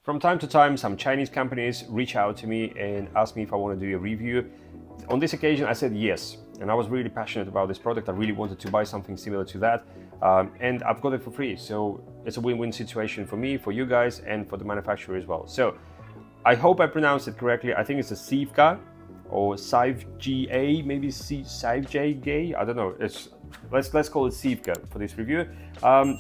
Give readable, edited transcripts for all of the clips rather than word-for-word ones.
From time to time, some Chinese companies reach out to me and ask me if I want to do a review. On this occasion, I said yes, and I was really passionate about this product. I really wanted to buy something similar to that, and I've got it for free. So it's a win-win situation for me, for you guys, and for the manufacturer as well. So I hope I pronounced it correctly. I think it's a Sivga or Sivga, maybe Sivga. I don't know. Let's call it Sivga for this review.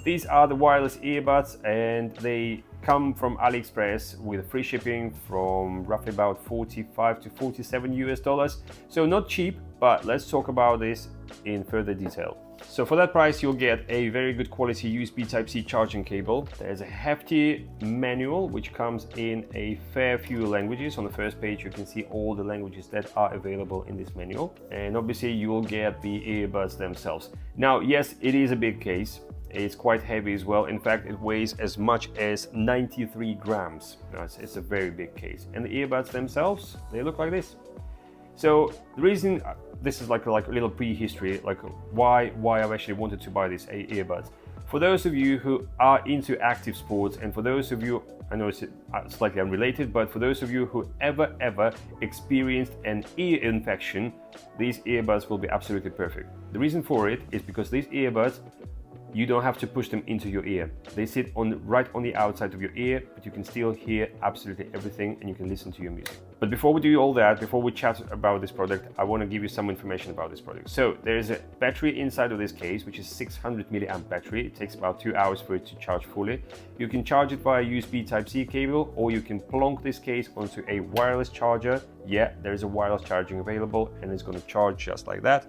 These are the wireless earbuds, and they come from AliExpress with free shipping from roughly about 45 to 47 US dollars. So not cheap, but let's talk about this in further detail. So for that price, you'll get a very good quality USB Type-C charging cable. There's a hefty manual, which comes in a fair few languages. On the first page, you can see all the languages that are available in this manual. And obviously you will get the earbuds themselves. Now, yes, it is a big case. It's quite heavy as well. In fact, it weighs as much as 93 grams. It's a very big case. And the earbuds themselves, they look like this. So the reason, this is like a little prehistory, like why I've actually wanted to buy these earbuds. For those of you who are into active sports, and for those of you, I know it's slightly unrelated, but for those of you who ever experienced an ear infection, these earbuds will be absolutely perfect. The reason for it is because these earbuds, you don't have to push them into your ear. They sit right on the outside of your ear, but you can still hear absolutely everything and you can listen to your music. But before we do all that, before we chat about this product, I want to give you some information about this product. So there is a battery inside of this case, which is 600 milliamp battery. It takes about 2 hours for it to charge fully. You can charge it via USB Type-C cable, or you can plonk this case onto a wireless charger. Yeah, there is a wireless charging available, and it's going to charge just like that.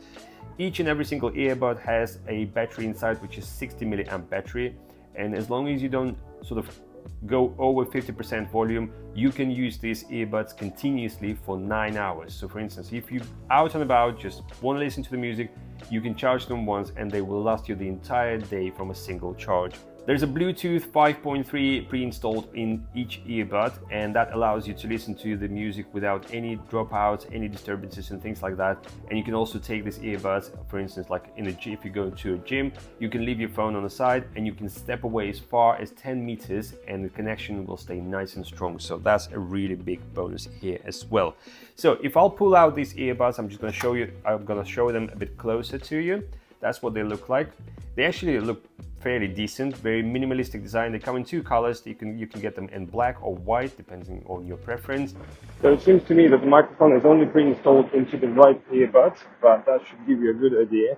Each and every single earbud has a battery inside, which is 60 milliamp battery. And as long as you don't sort of go over 50% volume, you can use these earbuds continuously for 9 hours. So for instance, if you're out and about, just want to listen to the music, you can charge them once and they will last you the entire day from a single charge. There's a Bluetooth 5.3 pre-installed in each earbud, and that allows you to listen to the music without any dropouts, any disturbances and things like that. And you can also take these earbuds, for instance, like if you go to a gym, you can leave your phone on the side and you can step away as far as 10 meters and the connection will stay nice and strong. So that's a really big bonus here as well. So if I'll pull out these earbuds, I'm going to show them a bit closer to you. That's what they look like. They actually look fairly decent, very minimalistic design. They come in two colors. You can get them in black or white, depending on your preference. So it seems to me that the microphone is only pre-installed into the right earbuds, but that should give you a good idea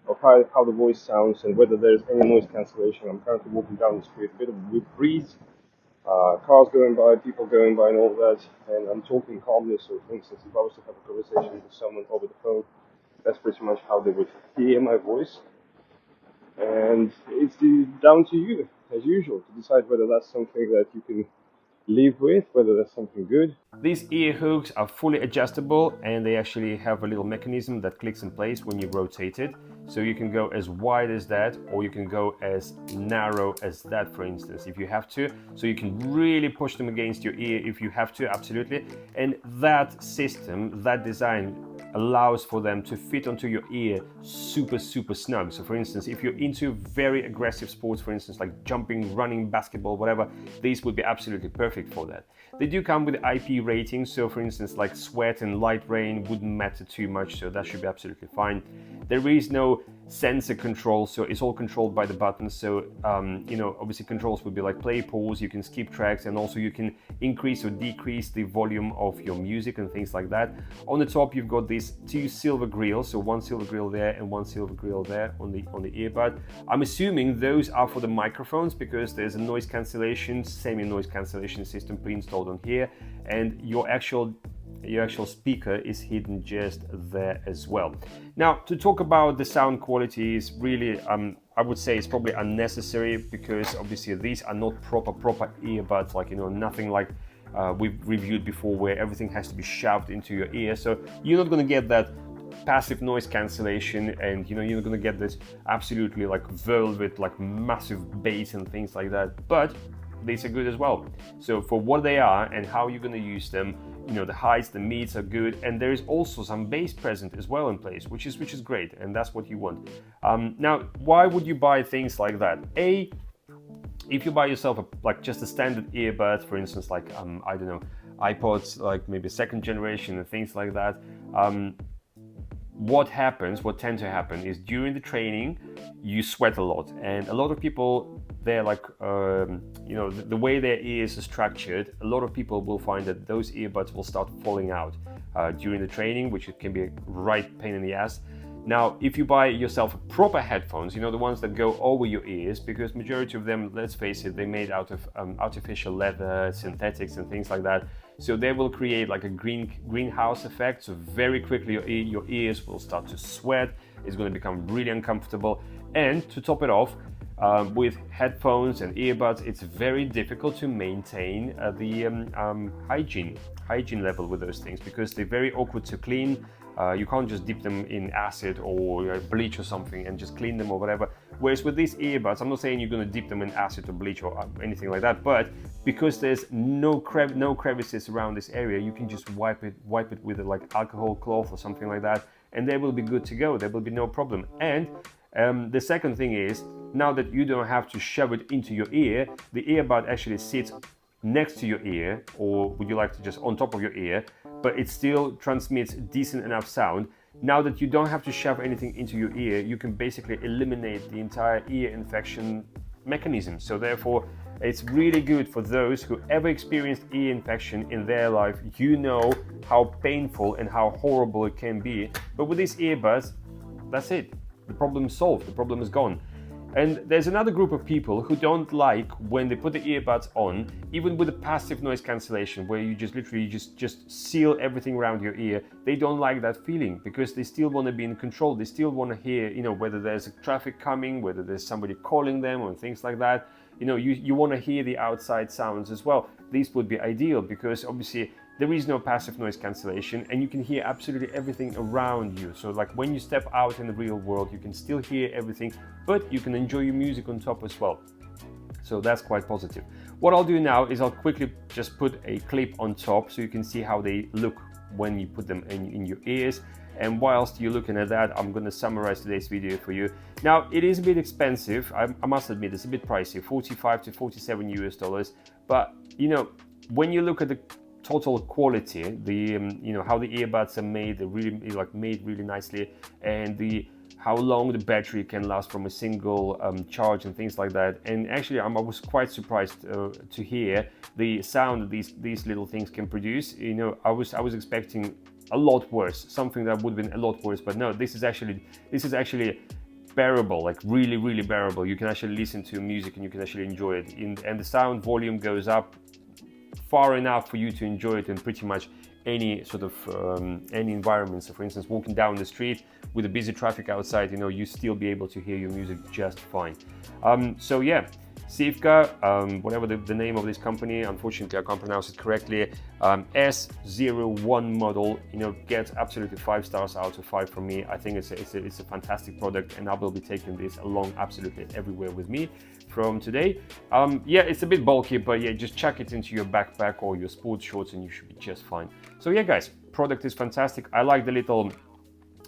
of how the voice sounds and whether there's any noise cancellation. I'm currently walking down the street, a bit of a breeze, cars going by, people going by and all that, and I'm talking calmly. So for instance, if I was to have a conversation with someone over the phone, that's pretty much how they would hear my voice. And it's down to you, as usual, to decide whether that's something that you can live with, whether that's something good. These ear hooks are fully adjustable, and they actually have a little mechanism that clicks in place when you rotate it. So you can go as wide as that, or you can go as narrow as that, for instance, if you have to. So you can really push them against your ear if you have to, absolutely. And that system, that design, allows for them to fit onto your ear super snug. So for instance, if you're into very aggressive sports, for instance, like jumping, running, basketball, whatever, these would be absolutely perfect for that. They do come with IP ratings, so for instance, like sweat and light rain wouldn't matter too much, so that should be absolutely fine. There is no sensor control, so it's all controlled by the buttons. So obviously controls would be like play, pause, you can skip tracks, and also you can increase or decrease the volume of your music and things like that. On the top, you've got these two silver grills, so one silver grill there and one silver grill there on the earbud. I'm assuming those are for the microphones because there's a noise cancellation, semi-noise cancellation system pre-installed on here, and your actual speaker is hidden just there as well. Now, to talk about the sound quality is really, I would say it's probably unnecessary, because obviously these are not proper earbuds, like, nothing like we've reviewed before, where everything has to be shoved into your ear. So you're not going to get that passive noise cancellation, and you're not going to get this absolutely like velvet, like massive bass and things like that. But these are good as well. So for what they are and how you're going to use them, the highs, the mids are good, and there is also some bass present as well in place, which is great, and that's what you want. Now, why would you buy things like that? If you buy yourself like just a standard earbuds, for instance, like I don't know, iPods, like maybe second generation and things like that, what tends to happen is during the training, you sweat a lot, and a lot of people, they're like, you know, the way their ears are structured, a lot of people will find that those earbuds will start falling out during the training, which can be a right pain in the ass. Now, if you buy yourself proper headphones, you know, the ones that go over your ears, because majority of them, let's face it, they're made out of artificial leather, synthetics and things like that. So they will create like a greenhouse effect. So very quickly your ears will start to sweat. It's going to become really uncomfortable. And to top it off, with headphones and earbuds, it's very difficult to maintain the hygiene level with those things, because they're very awkward to clean. You can't just dip them in acid or bleach or something and just clean them or whatever. Whereas with these earbuds, I'm not saying you're going to dip them in acid or bleach or anything like that, but because there's no crevices around this area, you can just wipe it with like alcohol cloth or something like that, and they will be good to go. There will be no problem. And the second thing is, now that you don't have to shove it into your ear, the earbud actually sits next to your ear, or would you like to just on top of your ear, but it still transmits decent enough sound. Now that you don't have to shove anything into your ear, you can basically eliminate the entire ear infection mechanism. So therefore, it's really good for those who ever experienced ear infection in their life. You know how painful and how horrible it can be. But with these earbuds, that's it. The problem is solved. The problem is gone. And there's another group of people who don't like when they put the earbuds on, even with the passive noise cancellation, where you just literally just seal everything around your ear. They don't like that feeling, because they still want to be in control. They still want to hear, you know, whether there's traffic coming, whether there's somebody calling them or things like that. You know, you want to hear the outside sounds as well. These would be ideal, because obviously there is no passive noise cancellation and you can hear absolutely everything around you. So like when you step out in the real world, you can still hear everything, but you can enjoy your music on top as well. So that's quite positive. What I'll do now is I'll quickly just put a clip on top so you can see how they look when you put them in your ears. And whilst you're looking at that, I'm going to summarize today's video for you. Now, it is a bit expensive. I must admit, it's a bit pricey, 45 to 47 US dollars. But, you know, when you look at the total quality, the you know, how the earbuds are made, they're really like made really nicely, and how long the battery can last from a single charge and things like that. And actually, I was quite surprised to hear the sound that these little things can produce. You know, I was expecting a lot worse, something that would have been a lot worse, but no, this is actually bearable, like really bearable. You can actually listen to music and you can actually enjoy it, and the sound volume goes up far enough for you to enjoy it in pretty much any sort of any environment. So for instance, walking down the street with a busy traffic outside, you know, you still be able to hear your music just fine. So yeah, Sivga, whatever the name of this company, unfortunately I can't pronounce it correctly, S01 model, you know, gets absolutely 5 stars out of 5 from me. I think it's a fantastic product, and I will be taking this along absolutely everywhere with me from today. Yeah, it's a bit bulky, but yeah, just chuck it into your backpack or your sports shorts and you should be just fine. So yeah guys, product is fantastic. I like the little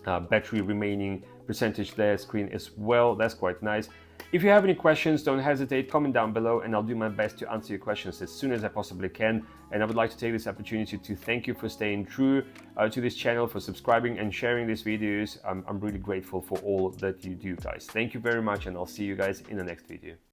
battery remaining percentage there screen as well. That's quite nice. If you have any questions, don't hesitate, comment down below and I'll do my best to answer your questions as soon as I possibly can. And I would like to take this opportunity to thank you for staying true to this channel, for subscribing and sharing these videos. I'm really grateful for all that you do, guys. Thank you very much, and I'll see you guys in the next video.